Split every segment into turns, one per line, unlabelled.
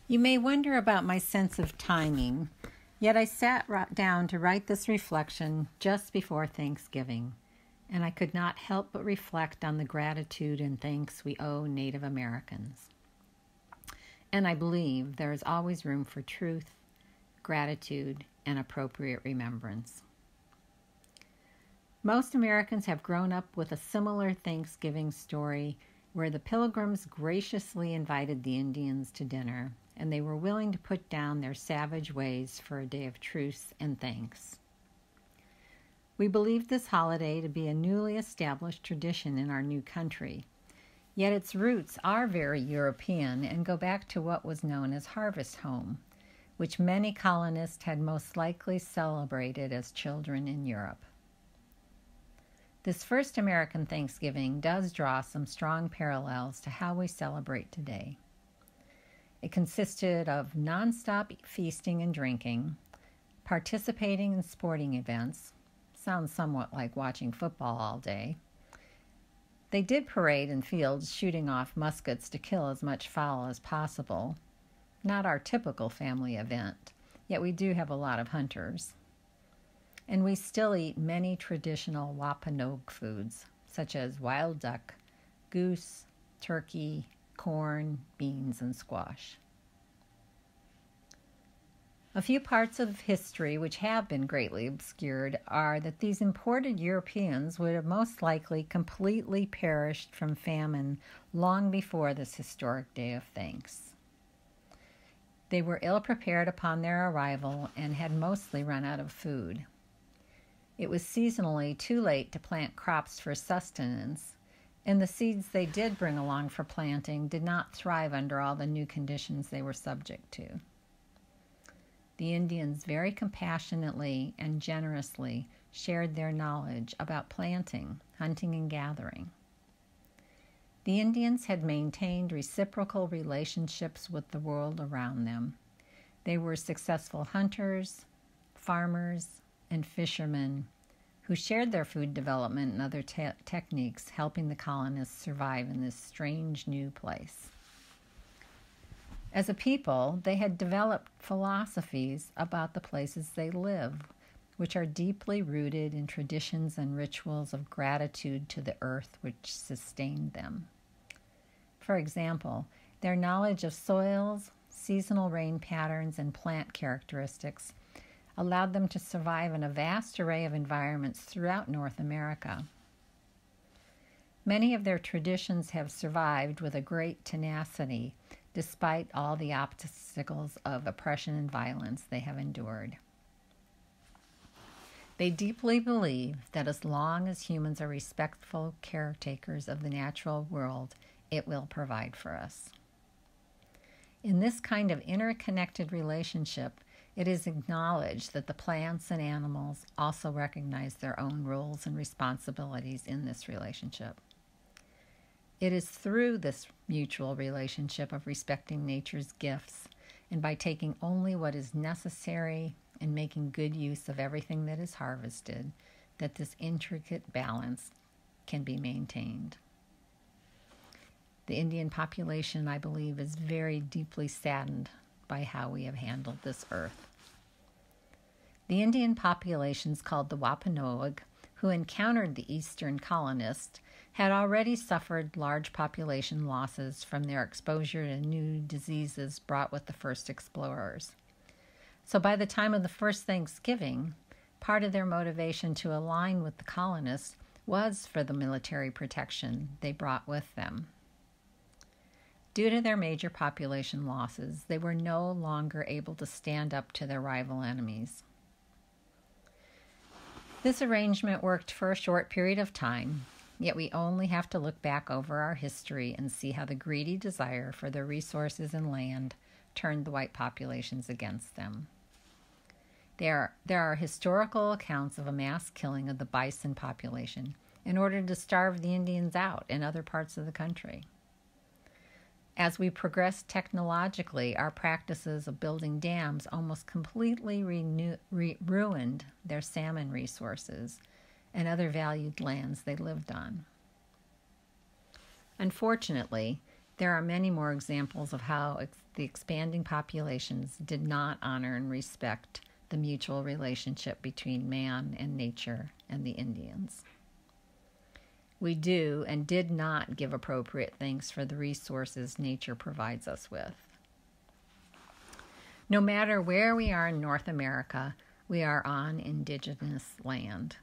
You may wonder about my sense of timing, yet I sat down to write this reflection just before Thanksgiving, and I could not help but reflect on the gratitude and thanks we owe Native Americans. And I believe there is always room for truth, gratitude, and appropriate remembrance. Most Americans have grown up with a similar Thanksgiving story where the Pilgrims graciously invited the Indians to dinner, and they were willing to put down their savage ways for a day of truce and thanks. We believe this holiday to be a newly established tradition in our new country, yet its roots are very European and go back to what was known as Harvest Home, which many colonists had most likely celebrated as children in Europe. This first American Thanksgiving does draw some strong parallels to how we celebrate today. It consisted of nonstop feasting and drinking, participating in sporting events, sounds somewhat like watching football all day. They did parade in fields shooting off muskets to kill as much fowl as possible. Not our typical family event, yet we do have a lot of hunters. And we still eat many traditional Wampanoag foods, such as wild duck, goose, turkey, corn, beans, and squash. A few parts of history which have been greatly obscured are that these imported Europeans would have most likely completely perished from famine long before this historic Day of Thanks. They were ill-prepared upon their arrival and had mostly run out of food. It was seasonally too late to plant crops for sustenance, and the seeds they did bring along for planting did not thrive under all the new conditions they were subject to. The Indians very compassionately and generously shared their knowledge about planting, hunting, and gathering. The Indians had maintained reciprocal relationships with the world around them. They were successful hunters, farmers, and fishermen who shared their food development and other techniques, helping the colonists survive in this strange new place. As a people, they had developed philosophies about the places they live, which are deeply rooted in traditions and rituals of gratitude to the earth which sustained them. For example, their knowledge of soils, seasonal rain patterns, and plant characteristics allowed them to survive in a vast array of environments throughout North America. Many of their traditions have survived with a great tenacity, despite all the obstacles of oppression and violence they have endured. They deeply believe that as long as humans are respectful caretakers of the natural world, it will provide for us. In this kind of interconnected relationship, it is acknowledged that the plants and animals also recognize their own roles and responsibilities in this relationship. It is through this mutual relationship of respecting nature's gifts and by taking only what is necessary and making good use of everything that is harvested that this intricate balance can be maintained. The Indian population, I believe, is very deeply saddened by how we have handled this earth. The Indian populations called the Wampanoag, who encountered the Eastern colonists, had already suffered large population losses from their exposure to new diseases brought with the first explorers. So by the time of the first Thanksgiving, part of their motivation to align with the colonists was for the military protection they brought with them. Due to their major population losses, they were no longer able to stand up to their rival enemies. This arrangement worked for a short period of time, yet we only have to look back over our history and see how the greedy desire for their resources and land turned the white populations against them. There are historical accounts of a mass killing of the bison population in order to starve the Indians out in other parts of the country. As we progress technologically, our practices of building dams almost completely ruined their salmon resources and other valued lands they lived on. Unfortunately, There are many more examples of how the expanding populations did not honor and respect the mutual relationship between man and nature and the Indians. We do and did not give appropriate thanks for the resources nature provides us with. No matter where we are in North America, we are on indigenous land.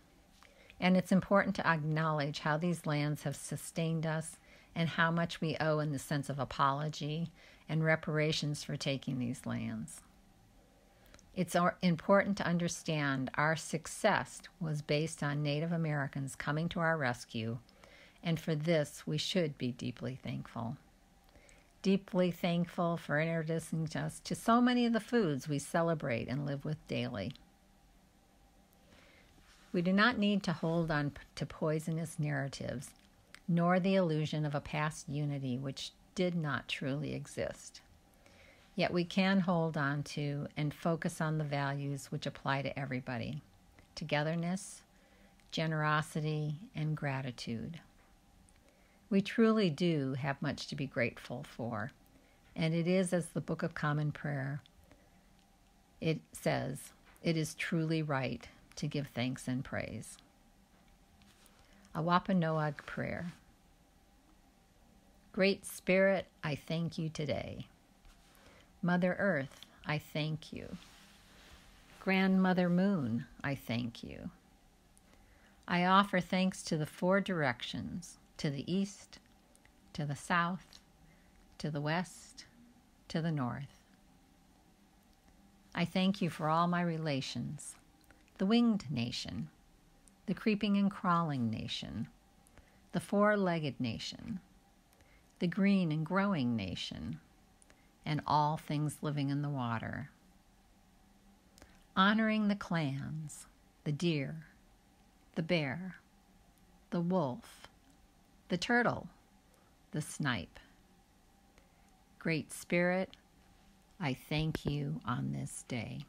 And it's important to acknowledge how these lands have sustained us and how much we owe in the sense of apology and reparations for taking these lands. It's important to understand our success was based on Native Americans coming to our rescue, and for this we should be deeply thankful. Deeply thankful for introducing us to so many of the foods we celebrate and live with daily. We do not need to hold on to poisonous narratives, nor the illusion of a past unity which did not truly exist. Yet we can hold on to and focus on the values which apply to everybody: togetherness, generosity, and gratitude. We truly do have much to be grateful for, and it is as the Book of Common Prayer, it says, it is truly right to give thanks and praise. A Wampanoag prayer. Great Spirit, I thank you today. Mother Earth, I thank you. Grandmother Moon, I thank you. I offer thanks to the four directions, to the east, to the south, to the west, to the north. I thank you for all my relations, the winged nation, the creeping and crawling nation, the four-legged nation, the green and growing nation, and all things living in the water. Honoring the clans, the deer, the bear, the wolf, the turtle, the snipe. Great Spirit, I thank you on this day.